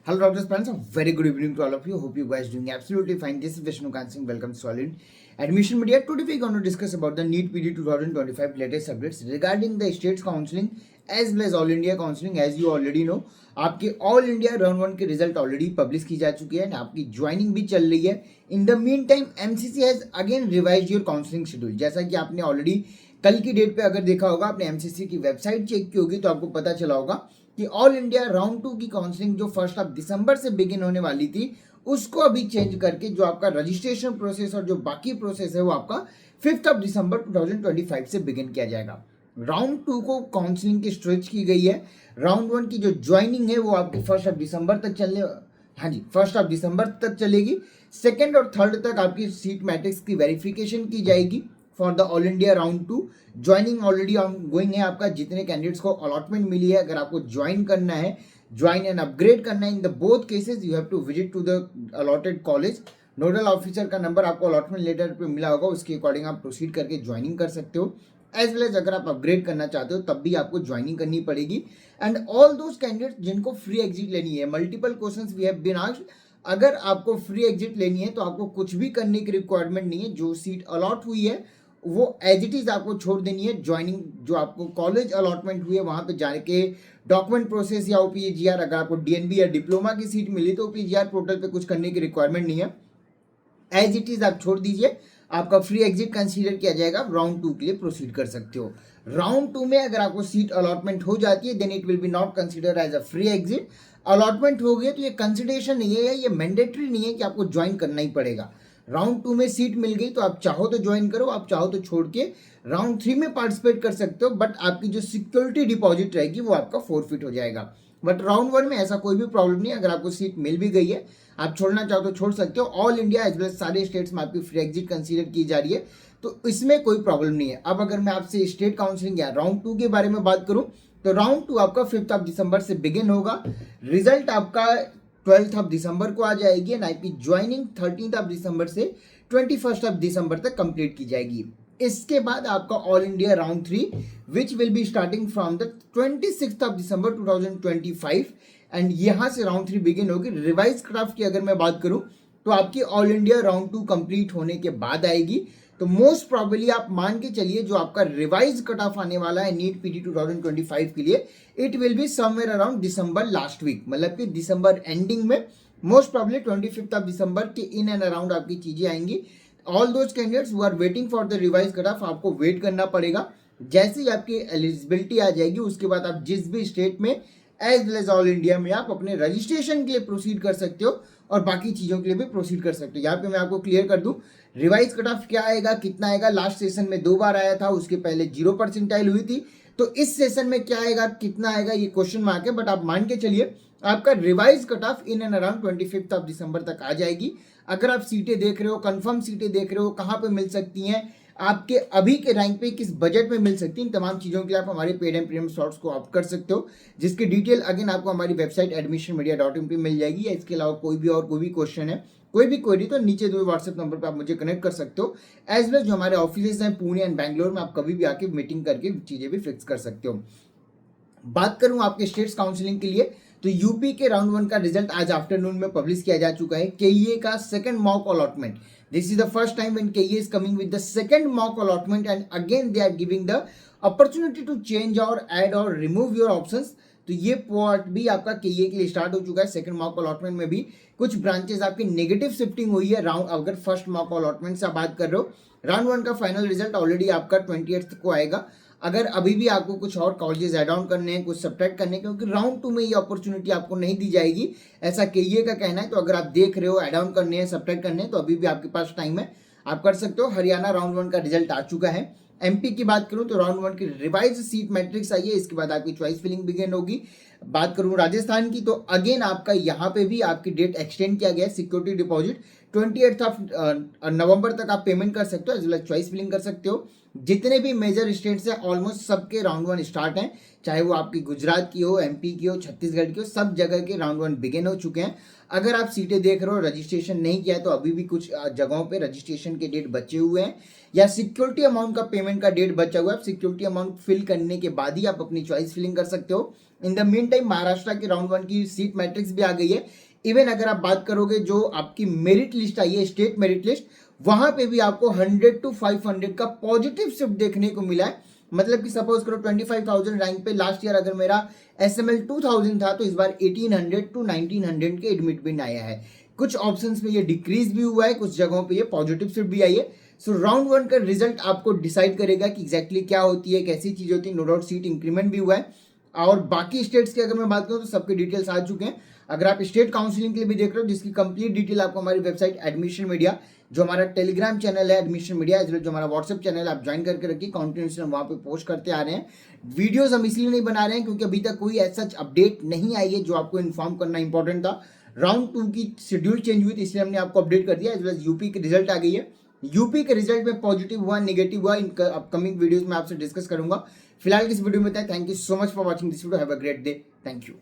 Hello, doctors, friends. A very good evening to all of you. Hope you guys doing absolutely fine. This is Vishnu Kansing. Welcome to Solid Admission Media. Today we're going to discuss about the NEET PD 2025 latest updates regarding the states counseling as well as All India counseling. As you already know, आपके all India round one के result already publish की जा चुकी है, आपकी joining भी चल रही है. In the mean time MCC has again revised your counselling schedule. जैसा कि आपने ऑलरेडी कल की डेट पे अगर देखा होगा, आपने एमसीसी की वेबसाइट चेक की होगी तो आपको पता चला होगा कि ऑल इंडिया राउंड 2 की काउंसलिंग जो 1 दिसंबर से बिगिन होने वाली थी, उसको अभी चेंज करके जो आपका रजिस्ट्रेशन प्रोसेस और जो बाकी प्रोसेस है वो आपका 5 दिसंबर 2025 से बिगिन किया जाएगा. राउंड 2 को काउंसलिंग की स्ट्रेच की गई है. राउंड 1 की जो ज्वाइनिंग है वो आपकी 1 दिसंबर तक चलने, हाँ जी, 1 दिसंबर तक चलेगी. सेकेंड और थर्ड तक आपकी सीट मैट्रिक्स की वेरिफिकेशन की जाएगी for the all India round 2. Joining already going है. आपका जितने कैंडिडेट्स को अलॉटमेंट मिली है, अगर आपको ज्वाइन करना है, ज्वाइन एंड अपग्रेड करना है, in the both cases you have to visit to the allotted college. Nodal officer का नंबर आपको अलॉटमेंट लेटर पे मिला होगा, उसके अकॉर्डिंग आप प्रोसीड करके ज्वाइनिंग कर सकते हो. एज वेल एज अगर आप अपग्रेड करना चाहते हो तब भी आपको ज्वाइनिंग करनी पड़ेगी. एंड ऑल दोज कैंडिडेट्स जिनको फ्री एग्जिट लेनी है, multiple questions we have been asked. अगर आपको फ्री एग्जिट लेनी है तो आपको कुछ भी करने की रिक्वायरमेंट नहीं है. जो सीट अलॉट हुई है वो एज इट इज आपको छोड़ देनी है. ज्वाइनिंग जो आपको कॉलेज अलॉटमेंट हुई है वहां पे जाके डॉक्यूमेंट प्रोसेस या ओपीजीआर, अगर आपको डीएनबी या डिप्लोमा की सीट मिली तो ओपीजीआर पोर्टल पे कुछ करने की रिक्वायरमेंट नहीं है. एज इट इज आप छोड़ दीजिए, आपका फ्री एग्जिट कंसीडर किया जाएगा. राउंड 2 के लिए प्रोसीड कर सकते हो. राउंड 2 में अगर आपको सीट अलॉटमेंट हो जाती है then it will be not consider as a free exit. Allotment हो गई तो ये कंसिडरेशन नहीं है, ये मैंडेटरी नहीं है कि आपको ज्वाइन करना ही पड़ेगा. राउंड 2 में सीट मिल गई तो आप चाहो तो ज्वाइन करो, आप चाहो तो छोड़ के राउंड 3 में पार्टिसिपेट कर सकते हो. बट आपकी जो सिक्योरिटी डिपॉजिट रहेगी वो आपका फोरफिट हो जाएगा. बट राउंड 1 में ऐसा कोई भी प्रॉब्लम नहीं है. अगर आपको सीट मिल भी गई है, आप छोड़ना चाहो तो छोड़ सकते हो. ऑल इंडिया एज वेल सारे स्टेट्स में आपकी फ्री एग्जिट कंसीडर की जा रही है, तो इसमें कोई प्रॉब्लम नहीं है. अब अगर मैं आपसे स्टेट काउंसलिंग या राउंड 2 के बारे में बात करूं तो राउंड 2 आपका 5 दिसंबर से बिगिन होगा. रिजल्ट आपका 12 दिसंबर को आ जाएगी एंड आपकी ज्वाइनिंग 13 दिसंबर से 21 दिसंबर तक कंप्लीट की जाएगी. इसके बाद आपका all India round 3 which will be starting from the 26 December 2025 and यहाँ से राउंड 3 बिगिन होगी. रिवाइज क्राफ्ट की अगर मैं बात करूं तो आपकी ऑल इंडिया राउंड 2 कंप्लीट होने के बाद आएगी. तो मोस्ट प्रॉबेबली आप मान के चलिए जो आपका रिवाइज कट ऑफ आने वाला है नीट पीटी 2025 के लिए, it will be somewhere around December last week, मतलब कि दिसंबर एंडिंग में मोस्ट प्रॉबेबली 25 दिसंबर के इन एंड अराउंड आपकी चीजें आएंगी. All those candidates who are waiting for the revise cut off, आपको वेट करना पड़ेगा. जैसे ही आपकी एलिजिबिलिटी आ जाएगी उसके बाद आप जिस भी स्टेट में as well as all India में आप अपने रजिस्ट्रेशन के लिए प्रोसीड कर सकते हो और बाकी चीज़ों के लिए भी प्रोसीड कर सकते हो. यहाँ पे मैं आपको क्लियर कर दूं रिवाइज कट ऑफ क्या आएगा, कितना आएगा. लास्ट सेशन में 2 बार आया था, उसके पहले 0% हुई थी. तो इस सेशन में क्या आएगा, कितना आएगा, ये क्वेश्चन मार्क है. बट आप मान के चलिए आपका revise cut of in and around 25 दिसंबर तक आ जाएगी. अगर आप सीटें देख रहे हो, कंफर्म सीटें देख रहे हो, कहाँ पे मिल सकती हैं, आपके अभी के रैंक पे किस बजट में मिल सकती है, इन तमाम चीज़ों के लिए आप हमारे पेड एंड प्रीमियम स्लॉट्स को ऑप्ट कर सकते हो, जिसकी डिटेल अगेन आपको हमारी वेबसाइट admissionmedia.in पे मिल जाएगी. या इसके अलावा कोई भी क्वेश्चन है, कोई भी क्वेरी, तो नीचे दो व्हाट्सएप नंबर पर आप मुझे कनेक्ट कर सकते हो. एज वेल जो हमारे ऑफिस हैं पुणे एंड बैंगलोर में, आप कभी भी आके मीटिंग करके चीज़ें भी फिक्स कर सकते हो. बात करूं आपके स्टेट्स काउंसलिंग के लिए तो यूपी के राउंड 1 का रिजल्ट आज आफ्टरनून में पब्लिश किया जा चुका है. केईए का second mock allotment, this is the first time when KEA is coming with the second mock allotment and again they are giving the opportunity to change or add or remove your options. तो ये part भी आपका केईए के लिए start हो चुका है. Second mock allotment में भी कुछ ब्रांचेस आपकी नेगेटिव शिफ्टिंग हुई है. राउंड अगर फर्स्ट मॉक अलॉटमेंट से आप बात कर रहे हो, राउंड 1 का फाइनल रिजल्ट ऑलरेडी आपका 28 को आएगा. अगर अभी भी आपको कुछ और कॉलेजेस ऐड ऑन करने हैं, कुछ सब्ट्रैक्ट करने हैं, क्योंकि राउंड 2 में ये अपॉर्चुनिटी आपको नहीं दी जाएगी, ऐसा केईए का कहना है. तो अगर आप देख रहे हो ऐड ऑन करने हैं, सब्ट्रैक्ट करने हैं, तो अभी भी आपके पास टाइम है, आप कर सकते हो. हरियाणा राउंड 1 का रिजल्ट आ चुका है. एमपी की बात करूं तो राउंड 1 की रिवाइज सीट मैट्रिक्स आई है, इसके बाद आपकी चॉइस फिलिंग बिगिन होगी. बात करूं राजस्थान की तो अगेन आपका यहाँ पे भी आपकी डेट एक्सटेंड किया गया है. सिक्योरिटी डिपॉजिट 28 नवंबर तक आप पेमेंट कर सकते हो, as well as choice filling कर सकते हो. जितने भी मेजर स्टेट्स हैं ऑलमोस्ट सबके राउंड 1 स्टार्ट हैं, चाहे वो आपकी गुजरात की हो, एमपी की हो, छत्तीसगढ़ की हो, सब जगह के राउंड 1 बिगिन हो चुके हैं। अगर आप सीटें देख रहे हो रजिस्ट्रेशन नहीं किया है तो अभी भी कुछ जगहों पे रजिस्ट्रेशन के डेट बचे हुए हैं या सिक्योरिटी अमाउंट का पेमेंट का डेट बचा हुआ है। सिक्योरिटी अमाउंट फिल करने के बाद ही आप अपनी चॉइस फिलिंग कर सकते हो। In the mean time Maharashtra के राउंड 1 की सीट मैट्रिक्स भी आ गई है। इवन अगर आप बात करोगे जो आपकी मेरिट लिस्ट आई है, स्टेट मेरिट लिस्ट, वहां पे भी आपको 100 to 500 का पॉजिटिव शिफ्ट देखने को मिला है। मतलब कि सपोज करो 25,000 रैंक पे लास्ट ईयर अगर मेरा SML 2000 था तो इस बार 1800 to 1900 के एडमिट बिन आया है। कुछ ऑप्शंस पे ये डिक्रीज भी हुआ है, कुछ जगहों पे ये पॉजिटिव शिफ्ट भी आई है। सो राउंड 1 का रिजल्ट आपको डिसाइड करेगा कि एग्जैक्टली क्या होती है, कैसी चीज होती है। नो डाउट सीट इंक्रीमेंट भी हुआ है और बाकी स्टेट्स की अगर मैं बात करूं तो सबके डिटेल्स आ चुके हैं। अगर आप स्टेट काउंसलिंग के लिए भी देख रहे हो जिसकी कंप्लीट डिटेल आपको हमारी वेबसाइट एडमिशन मीडिया, जो हमारा टेलीग्राम चैनल है एडमिशन मीडिया, जो हमारा व्हाट्सएप चैनल आप ज्वाइन करके रखिए। कंटिन्यूसली हम वहाँ पे पोस्ट करते आ रहे हैं। वीडियोस हम इसलिए नहीं बना रहे हैं क्योंकि अभी तक कोई ऐसा अपडेट नहीं आई है जो आपको इन्फॉर्म करना इंपॉर्टेंट था। राउंड 2 की शेड्यूल चेंज हुई थी इसलिए हमने आपको अपडेट कर दिया। एज वेल एज यूपी की रिजल्ट आ गई है। यूपी के रिजल्ट में पॉजिटिव हुआ, नेगेटिव हुआ, इन अपकमिंग वीडियोस में आपसे डिस्कस करूंगा। फिलहाल इस वीडियो में था। Thank you so much for watching this video. Have a great day. Thank you.